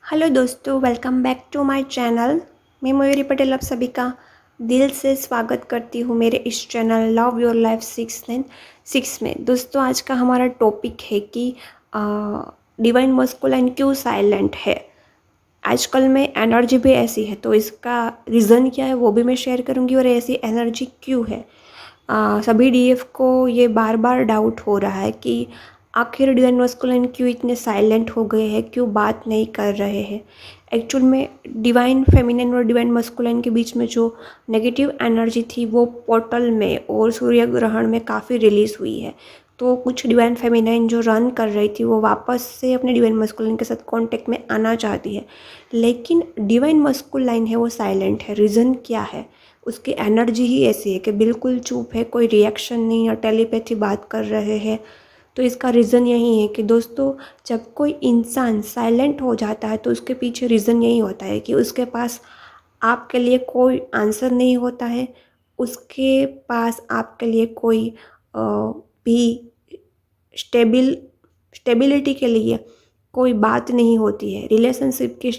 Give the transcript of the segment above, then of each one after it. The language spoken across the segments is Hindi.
हेलो दोस्तों, welcome back to my channel. मैं मयूरी पटेल आप सभी का दिल से स्वागत करती हूँ मेरे इस चैनल लव योर लाइफ 696 में। दोस्तों, आज का हमारा टॉपिक है कि डिवाइन मस्कुलाइन क्यों साइलेंट है। आजकल में एनर्जी भी ऐसी है, तो इसका रीज़न क्या है वो भी मैं शेयर करूँगी और ऐसी एनर्जी क्यों है। सभी डीएफ को ये बार बार डाउट हो रहा है कि आखिर डिवाइन मस्कुलाइन क्यों इतने साइलेंट हो गए हैं, क्यों बात नहीं कर रहे हैं। एक्चुअल में डिवाइन फेमिनिन और डिवाइन मस्कुलाइन के बीच में जो नेगेटिव एनर्जी थी वो पोर्टल में और सूर्य ग्रहण में काफ़ी रिलीज़ हुई है। तो कुछ डिवाइन फेमिनाइन जो रन कर रही थी वो वापस से अपने डिवाइन मस्कुलाइन के साथ कांटेक्ट में आना चाहती है, लेकिन डिवाइन मस्कुलाइन है वो साइलेंट है। रीज़न क्या है? उसकी एनर्जी ही ऐसी है कि बिल्कुल चुप है, कोई रिएक्शन नहीं, या टेलीपैथी बात कर रहे हैं। तो इसका रीज़न यही है कि दोस्तों, जब कोई इंसान साइलेंट हो जाता है तो उसके पीछे रीज़न यही होता है कि उसके पास आपके लिए कोई आंसर नहीं होता है, उसके पास आपके लिए कोई भी स्टेबिलिटी के लिए कोई बात नहीं होती है। रिलेशनशिप की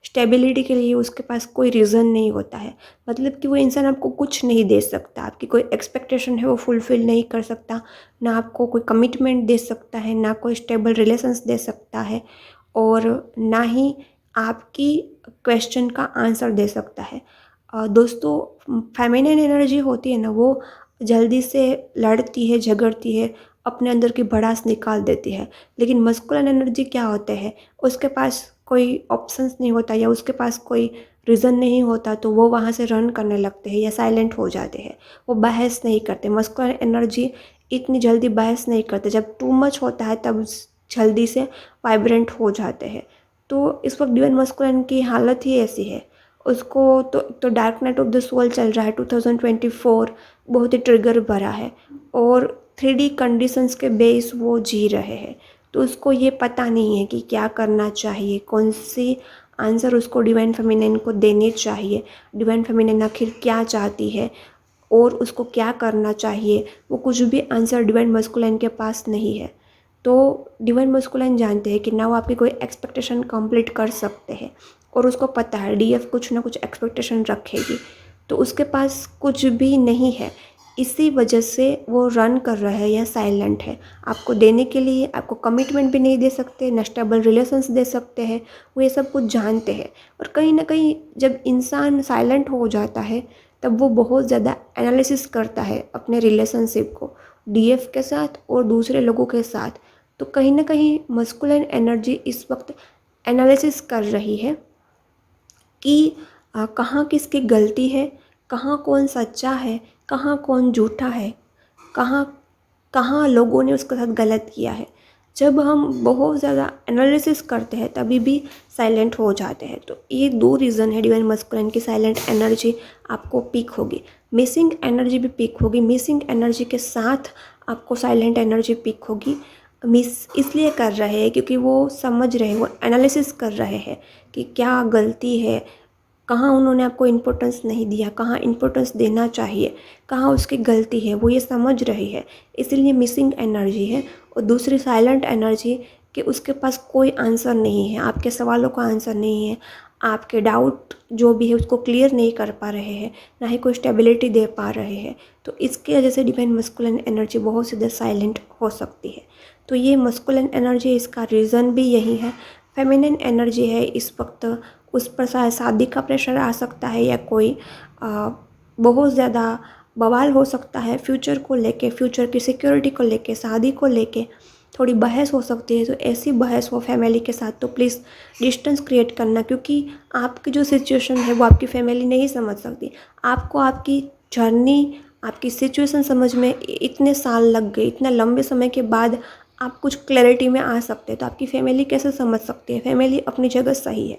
स्टेबिलिटी के लिए उसके पास कोई रीज़न नहीं होता है। मतलब कि वो इंसान आपको कुछ नहीं दे सकता, आपकी कोई एक्सपेक्टेशन है वो फुलफ़िल नहीं कर सकता, ना आपको कोई कमिटमेंट दे सकता है, ना कोई स्टेबल रिलेशंस दे सकता है, और ना ही आपकी क्वेश्चन का आंसर दे सकता है। दोस्तों, फेमिनिन एनर्जी होती है ना, वो जल्दी से लड़ती है, झगड़ती है, अपने अंदर की भड़ास निकाल देती है। लेकिन मस्कुलिन एनर्जी क्या होते हैं, उसके पास कोई ऑप्शंस नहीं होता या उसके पास कोई रीज़न नहीं होता, तो वो वहाँ से रन करने लगते हैं या साइलेंट हो जाते हैं। वो बहस नहीं करते। मस्कुलिन एनर्जी इतनी जल्दी बहस नहीं करते। जब टू मच होता है तब जल्दी से वाइब्रेंट हो जाते हैं। तो इस वक्त डिवाइन मस्कुलिन की हालत ही ऐसी है। उसको तो dark night of the soul चल रहा है 2024, बहुत ही ट्रिगर भरा है, और 3D कंडीशंस के बेस वो जी रहे हैं। तो उसको ये पता नहीं है कि क्या करना चाहिए, कौन सी आंसर उसको डिवाइन फेमिनिन को देने चाहिए, डिवाइन फेमिनिन आखिर क्या चाहती है और उसको क्या करना चाहिए। वो कुछ भी आंसर डिवाइन मस्कुलाइन के पास नहीं है। तो डिवाइन मस्कुलाइन जानते हैं कि ना वो आपकी कोई एक्सपेक्टेशन कंप्लीट कर सकते हैं, और उसको पता है डीएफ कुछ ना कुछ एक्सपेक्टेशन रखेगी, तो उसके पास कुछ भी नहीं है। इसी वजह से वो रन कर रहा है या साइलेंट है। आपको देने के लिए आपको कमिटमेंट भी नहीं दे सकते, ना स्टेबल रिलेशंस दे सकते हैं। वो ये सब कुछ जानते हैं, और कहीं ना कहीं जब इंसान साइलेंट हो जाता है तब वो बहुत ज़्यादा एनालिसिस करता है अपने रिलेशनशिप को, डीएफ के साथ और दूसरे लोगों के साथ। तो कहीं ना कहीं मस्कुलिन एनर्जी इस वक्त एनालिसिस कर रही है कि कहाँ किसकी गलती है, कहाँ कौन सच्चा है, कहाँ कौन झूठा है, कहाँ कहाँ लोगों ने उसके साथ गलत किया है। जब हम बहुत ज़्यादा एनालिसिस करते हैं तभी भी साइलेंट हो जाते हैं। तो ये दो रीज़न है डिवाइन मस्कुलिन की साइलेंट एनर्जी आपको पीक होगी, मिसिंग एनर्जी भी पीक होगी। मिसिंग एनर्जी के साथ आपको साइलेंट एनर्जी पीक होगी। मिस इसलिए कर रहे हैं क्योंकि वो समझ रहे हैं, वो एनालिसिस कर रहे हैं कि क्या गलती है, कहाँ उन्होंने आपको इम्पोर्टेंस नहीं दिया, कहाँ इम्पोर्टेंस देना चाहिए, कहाँ उसकी गलती है, वो ये समझ रही है। इसीलिए मिसिंग एनर्जी है। और दूसरी साइलेंट एनर्जी कि उसके पास कोई आंसर नहीं है, आपके सवालों का आंसर नहीं है, आपके डाउट जो भी है उसको क्लियर नहीं कर पा रहे हैं, ना ही कोई स्टेबिलिटी दे पा रहे हैं। तो इसकी वजह से डिवाइन मस्कुलिन एनर्जी बहुत ज़्यादा साइलेंट हो सकती है। तो ये मस्कुलिन एनर्जी, इसका रीज़न भी यही है। फेमिनिन एनर्जी है इस वक्त, उस पर शायद शादी का प्रेशर आ सकता है, या कोई बहुत ज़्यादा बवाल हो सकता है फ्यूचर को लेके, फ्यूचर की सिक्योरिटी को लेके, शादी को लेके थोड़ी बहस हो सकती है। तो ऐसी बहस हो फैमिली के साथ तो प्लीज़ डिस्टेंस क्रिएट करना, क्योंकि आपकी जो सिचुएशन है वो आपकी फैमिली नहीं समझ सकती। आपको आपकी जर्नी, आपकी सिचुएशन समझ में इतने साल लग गए, इतना लंबे समय के बाद आप कुछ क्लैरिटी में आ सकते हैं, तो आपकी फैमिली कैसे समझ सकती है? फैमिली अपनी जगह सही है,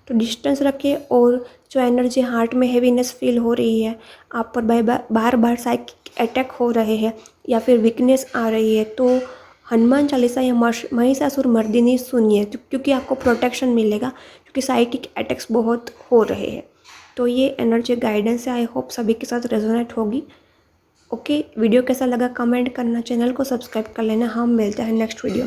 तो डिस्टेंस रखें। और जो एनर्जी हार्ट में हैवीनेस फील हो रही है, आप पर बार बार साइकिक अटैक हो रहे हैं, या फिर वीकनेस आ रही है, तो हनुमान चालीसा या महिषासुर मर्दिनी सुनिए, क्योंकि आपको प्रोटेक्शन मिलेगा, क्योंकि साइकिक अटैक्स बहुत हो रहे हैं। तो ये एनर्जी गाइडेंस है, आई होप सभी के साथ रेजोनेट होगी। ओके, वीडियो कैसा लगा कमेंट करना, चैनल को सब्सक्राइब कर लेना। हम मिलते हैं नेक्स्ट वीडियो।